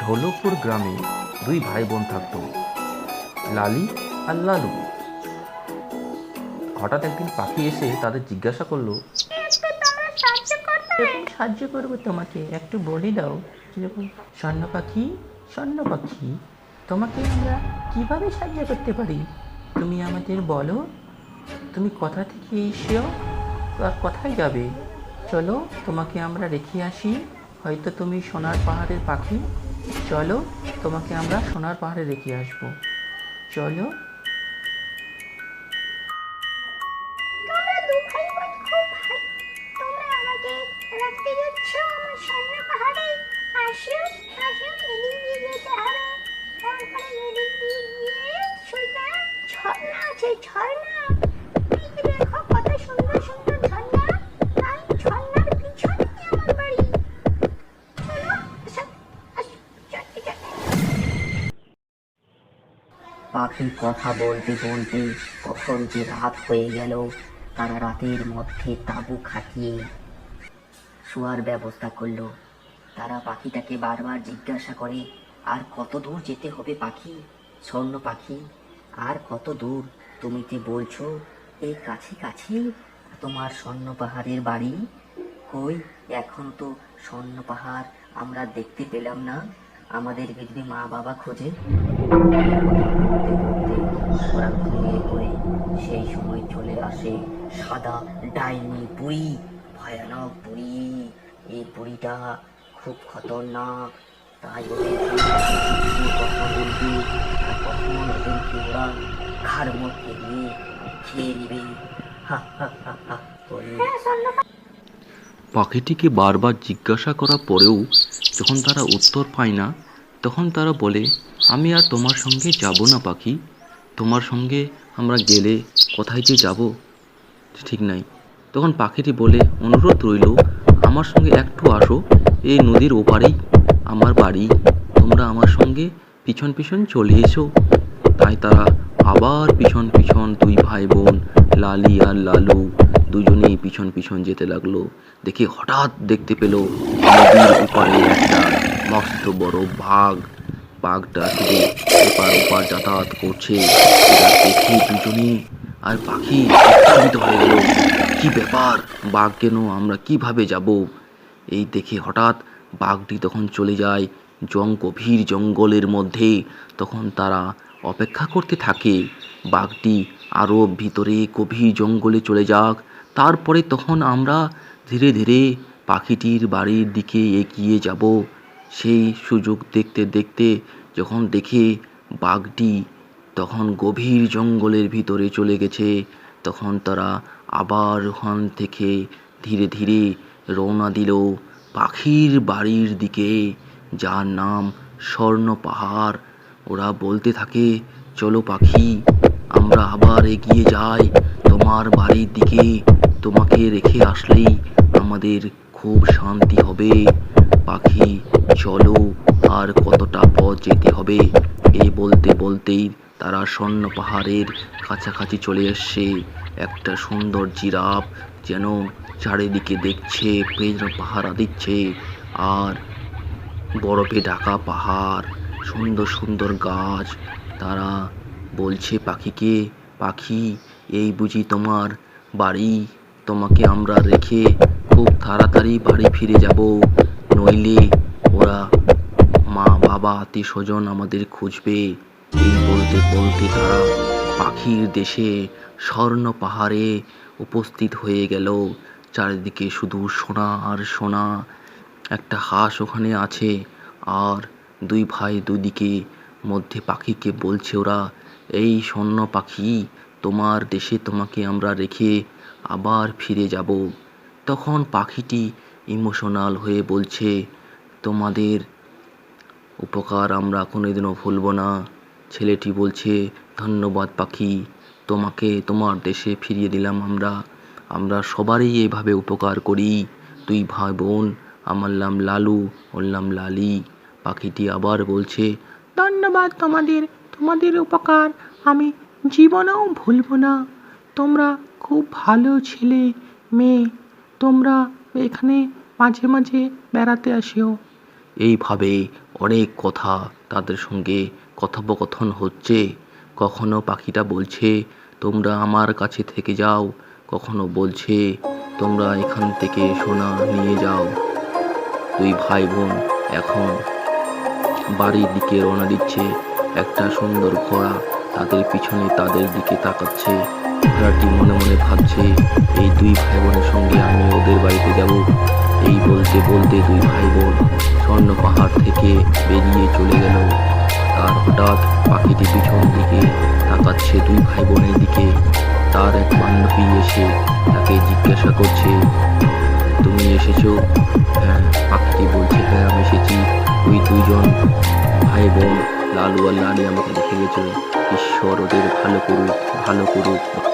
ঢোলকপুর গ্রামে দুই ভাই বোন থাকত, লালি আর লালু। হঠাৎ একদিন পাখি এসে তাদের জিজ্ঞাসা করলো, এরকম সাহায্য করবো তোমাকে, একটু বলে দাও। যেরকম স্বর্ণ পাখি, স্বর্ণ পাখি, তোমাকে আমরা কিভাবে সাহায্য করতে পারি? তুমি আমাদের বলো, তুমি কোথা থেকে এসো আর কোথায় যাবে? চলো, তোমাকে আমরা রেখে আসি। হয়তো তুমি সোনার পাহাড়ের পাখি। চলো, তোমাকে আমরা সোনার পাহাড়ে রেখে আসবো। চলো। তোমরা দু ভাই বোন খুব ভালো। তোমরা আমাকে রাখতে যাচ্ছ আমার স্বর্ণ পাহাড়ে। আসো, আসো, এদিক দিয়ে যেতে হবে। তারপরে এদিক দিয়ে গিয়ে সোজা ঝর্ণা আছে, ঝর্ণা। এই যে দেখো কত সুন্দর সুন্দর ঝর্ণা। আর ঝর্ণার পিছনেই আমার বাড়ি। চলো, আসো, আসো, চটে চটে। পাখি কথা বলতে বলতে কখন যে রাত হয়ে গেল। তারা রাতের মধ্যে তাঁবু খাটিয়ে শোয়ার ব্যবস্থা করলো। তারা পাখিটাকে বারবার জিজ্ঞাসা করে, আর কত দূর যেতে হবে পাখি, স্বর্ণ পাখি, আর কত দূর? তুমি যে বলছো এই কাছে কাছে তোমার স্বর্ণ পাহাড়ের বাড়ি, কই এখন তো স্বর্ণ পাহাড় আমরা দেখতে পেলাম না, আমাদের যদি মা বাবা খোঁজে। ওরা ঘুমিয়ে পড়ে সেই সময় চলে আসে সাদা ডাইনি বুড়ি, ভয়ানক বুড়ি। এই বুড়িটা খুব খতরনাক, তাই ওদেরকে কথা বলবে আর কখন ওদেরকে ওরা ঘাড় মধ্যে নিয়ে খেয়ে নেবে। হা হা হা হা করে হ্যাঁ, স্বর্ণ পাখিটিকে বারবার জিজ্ঞাসা করার পরেও যখন তারা উত্তর পায় না, তখন তারা বলে, আমি আর তোমার সঙ্গে যাব না পাখি। তোমার সঙ্গে আমরা গেলে কোথায় যে যাব ঠিক নাই। তখন পাখিটি বলে, অনুরোধ রইল, আমার সঙ্গে একটু আসো, এই নদীর ওপারেই আমার বাড়ি, তোমরা আমার সঙ্গে পিছন পিছন চলে এসো। তাই তারা আবার পিছন পিছন দুই ভাই বোন লালি আর লালু দুজনেই পিছন পিছন যেতে লাগলো। দেখে হঠাৎ দেখতে পেল নদীর ওপারে একটা মস্ত বড় বাঘ। বাঘটা শুধু এপার ওপার যাতায়াত করছে। এটা দেখে দুজনে আর পাখি আশ্চর্যিত হয়ে গেল, কি ব্যাপার, বাঘ কেন, আমরা কিভাবে যাব? এই দেখে হঠাৎ বাঘটি তখন চলে যায় গভীর জঙ্গলের মধ্যে। তখন তারা অপেক্ষা করতে থাকে বাঘটি আরও ভিতরে গভীর জঙ্গলে চলে যাক। তারপরে তখন আমরা ধীরে ধীরে পাখিটির বাড়ির দিকে এগিয়ে যাব। সেই সুযোগ দেখতে দেখতে যখন দেখে বাঘটি তখন গভীর জঙ্গলের ভিতরে চলে গেছে, তখন তারা আবার ওখান থেকে ধীরে ধীরে রওনা দিল পাখির বাড়ির দিকে, যার নাম স্বর্ণ পাহাড়। ওরা বলতে থাকে, চলো পাখি, আমরা আবার এগিয়ে যাই তোমার বাড়ির দিকে। তোমাকে রেখে আসলেই আমাদের খুব শান্তি হবে। পাখি, চলো, আর কতটা পথ যেতে হবে? এই বলতে বলতেই তারা স্বর্ণ পাহাড়ের কাছাকাছি চলে এসছে। একটা সুন্দর জিরাফ যেন চারিদিকে দেখছে, পাহারা দিচ্ছে। আর বরফে ঢাকা পাহাড়, সুন্দর সুন্দর গাছ। তারা বলছে পাখিকে, পাখি, এই বুঝি তোমার বাড়ি? তোমাকে আমরা রেখে খুব তাড়াতাড়ি বাড়ি ফিরে যাব, নইলে ওরা মা বাবা আত্মীয় স্বজন আমাদের খুঁজবে। এই বলতে বলতে তারা পাখির দেশে স্বর্ণ পাহাড়ে উপস্থিত হয়ে গেল। চারিদিকে শুধু সোনা আর সোনা। একটা হাঁস ওখানে আছে, আর দুই ভাই দুদিকে মধ্যে পাখিকে বলছে ওরা, এই স্বর্ণ পাখি, তোমার দেশে তোমাকে আমরা রেখে আবার ফিরে যাব। তখন পাখিটি ইমোশনাল হয়ে বলছে, তোমাদের উপকার আমরা কোনোদিনও ভুলব না। ছেলেটি বলছে, ধন্যবাদ পাখি, তোমাকে তোমার দেশে ফিরিয়ে দিলাম আমরা। আমরা সবারই এভাবে উপকার করি। দুই ভাই বোন, আমার নাম লালু, ওর নাম লালি। পাখিটি আবার বলছে, ধন্যবাদ তোমাদের, তোমাদের উপকার আমি জীবনেও ভুলব না। তোমরা খুব ভালো ছেলে মেয়ে, তোমরা এখানে মাঝে মাঝে বেড়াতে আসিও। এইভাবে অনেক কথা তাদের সঙ্গে কথোপকথন হচ্ছে। কখনো পাখিটা বলছে তোমরা আমার কাছে থেকে যাও, কখনো বলছে তোমরা এখান থেকে সোনা নিয়ে যাও। দুই ভাই বোন এখন বাড়ির দিকে রওনা দিচ্ছে। একটা সুন্দর ঘোড়া তাদের পিছনে তাদের দিকে তাকাচ্ছে। ঘোড়াটি মনে মনে ভাবছে এই দুই ভাই বোনের সঙ্গে আমি ওদের বাড়িতে যাব। এই বলতে বলতে দুই ভাই বোন স্বর্ণ পাহাড় থেকে বেরিয়ে চলে গেল। তার হঠাৎ পাখিটি পিছন দিকে তাকাচ্ছে দুই ভাই বোনের দিকে। তার এক বান্ধবী এসে তাকে জিজ্ঞাসা করছে তুমি এসেছো? হ্যাঁ, পাখিটি বলছে হ্যাঁ আমি এসেছি। ওই দুইজন ভাই বোন লালু আর লালি আমাকে দেখে গেছে। ঈশ্বর ওদের ভালো করুক, ভালো করুক।